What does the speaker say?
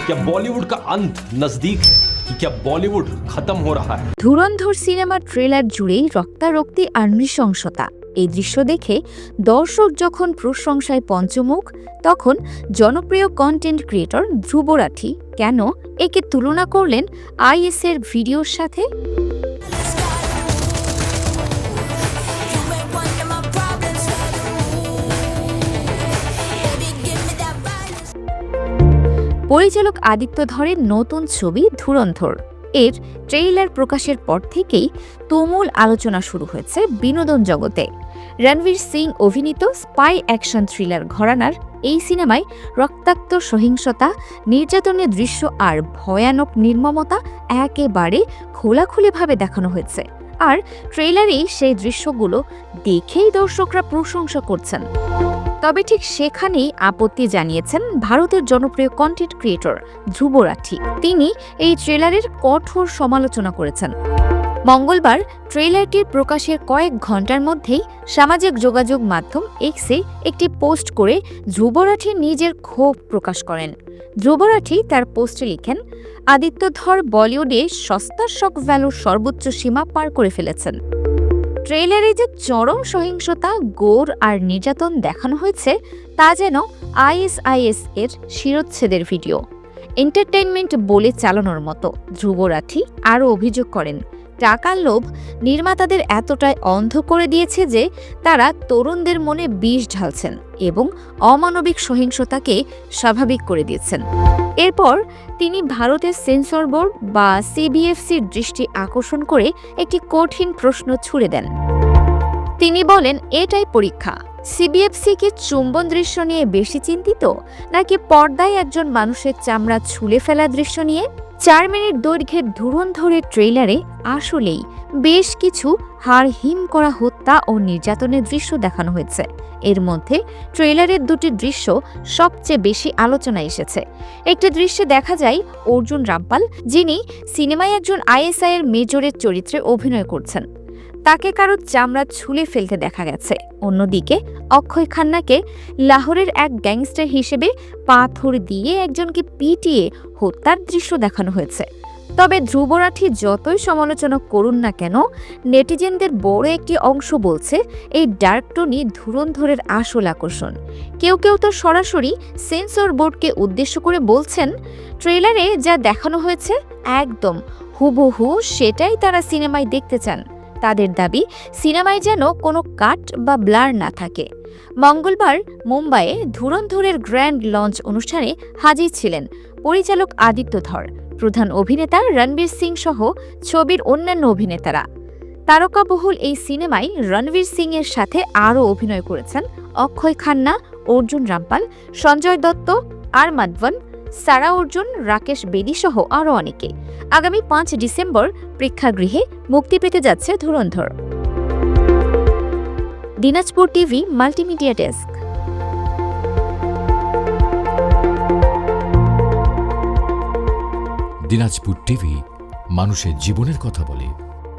क्या बॉलीवुड का अंत नजदीक है कि क्या बॉलीवुड खत्म हो रहा है? ধুরন্ধর সিনেমার ট্রেলার জুড়েই রক্তারক্তি আর নৃশংসতা। এই দৃশ্য দেখে দর্শক যখন প্রশংসায় পঞ্চমুখ, তখন জনপ্রিয় কন্টেন্ট ক্রিয়েটর ধ্রুব রাঠি কেন একে তুলনা করলেন আইএসের ভিডিওর সাথে? পরিচালক আদিত্য ধরের নতুন ছবি ধুরন্ধর এর ট্রেইলার প্রকাশের পর থেকেই তুমুল আলোচনা শুরু হয়েছে বিনোদন জগতে। রণবীর সিং অভিনীত স্পাই অ্যাকশন থ্রিলার ঘরানার এই সিনেমায় রক্তাক্ত সহিংসতা, নির্যাতনের দৃশ্য আর ভয়ানক নির্মমতা একেবারে খোলাখুলিভাবে দেখানো হয়েছে। আর ট্রেইলারেই সেই দৃশ্যগুলো দেখেই দর্শকরা প্রশংসা করছেন। তবে ঠিক সেখানেই আপত্তি জানিয়েছেন ভারতের জনপ্রিয় কন্টেন্ট ক্রিয়েটর ধ্রুব রাঠি। তিনি এই ট্রেলারের কঠোর সমালোচনা করেছেন। মঙ্গলবার ট্রেলারটির প্রকাশের কয়েক ঘন্টার মধ্যেই সামাজিক যোগাযোগ মাধ্যম এক্সে একটি পোস্ট করে ধ্রুব রাঠি নিজের ক্ষোভ প্রকাশ করেন। ধ্রুব রাঠি তার পোস্টে লিখেন, আদিত্য ধর বলিউডে সস্তার শক ভ্যালুর সর্বোচ্চ সীমা পার করে ফেলেছেন। ট্রেলারে যে চরম সহিংসতা, গোর আর নির্যাতন দেখানো হয়েছে তা যেন আইএসআইএস এর শিরোচ্ছেদের ভিডিও, এন্টারটেইনমেন্ট বলে চালানোর মতো। ধ্রুব রাঠি আরও অভিযোগ করেন, টাকার লোভ নির্মাতাদের এতটাই অন্ধ করে দিয়েছে যে তারা তরুণদের মনে বিষ ঢালছেন এবং অমানবিক সহিংসতাকে স্বাভাবিক করে দিয়েছেন। এরপর তিনি ভারতের সেন্সর বোর্ড বা সিবিএফসির দৃষ্টি আকর্ষণ করে একটি কঠিন প্রশ্ন ছুড়ে দেন। তিনি বলেন, এটাই পরীক্ষা। সিবিএফসি কি চুম্বন দৃশ্য নিয়ে বেশি চিন্তিত, নাকি পর্দায় একজন মানুষের চামড়া ছুলে ফেলা দৃশ্য নিয়ে? 4 মিনিট দৈর্ঘ্যের ধুরন্ধরের ট্রেইলারে আসলেই বেশ কিছু হাড় হিম করা হত্যা ও নির্যাতনের দৃশ্য দেখানো হয়েছে। এর মধ্যে ট্রেইলারের দুটি দৃশ্য সবচেয়ে বেশি আলোচনায় এসেছে। একটি দৃশ্যে দেখা যায় অর্জুন রামপাল, যিনি সিনেমায় একজন আইএসআই এর মেজরের চরিত্রে অভিনয় করছেন। তাকে কারো চামড়া ছুলে ফেলতে দেখা গেছে। অন্যদিকে অক্ষয় খান্নাকে লাহোরের এক গ্যাংস্টার হিসেবে পাথর দিয়ে একজনকে পিটিয়ে হত্যার দৃশ্য দেখানো হয়েছে। তবে ধ্রুব রাঠি যতই সমালোচনা করুন না কেন, নেটিজেনদের বড় একটি অংশ বলছে এই ডার্ক টোনই ধুরন্ধরের আসল আকর্ষণ। কেউ কেউ তো সরাসরি সেন্সর বোর্ডকে উদ্দেশ্য করে বলছেন, ট্রেলারে যা দেখানো হয়েছে একদম হুবহু সেটাই তারা সিনেমায় দেখতে চান। তাদের দাবি, সিনেমায় যেন কোনো কাট বা ব্লার না থাকে। মঙ্গলবার মুম্বাইয়ে ধুরন্ধরের গ্র্যান্ড লঞ্চ অনুষ্ঠানে হাজির ছিলেন পরিচালক আদিত্য ধর, প্রধান অভিনেতা রণবীর সিং সহ ছবির অন্যান্য অভিনেতারা। তারকাবহুল এই সিনেমায় রণবীর সিং এর সাথে আরও অভিনয় করেছেন অক্ষয় খান্না, অর্জুন রামপাল, সঞ্জয় দত্ত, আর মাধবন, সারা অর্জুন, রাকেশ বেদি সহ আরও অনেকে। আগামী 5 ডিসেম্বর প্রেক্ষাগৃহে মুক্তি পেতে যাচ্ছে Dhurandhar. Dinajpur TV multimedia desk. Dinajpur TV মানুষের জীবনের কথা বলে।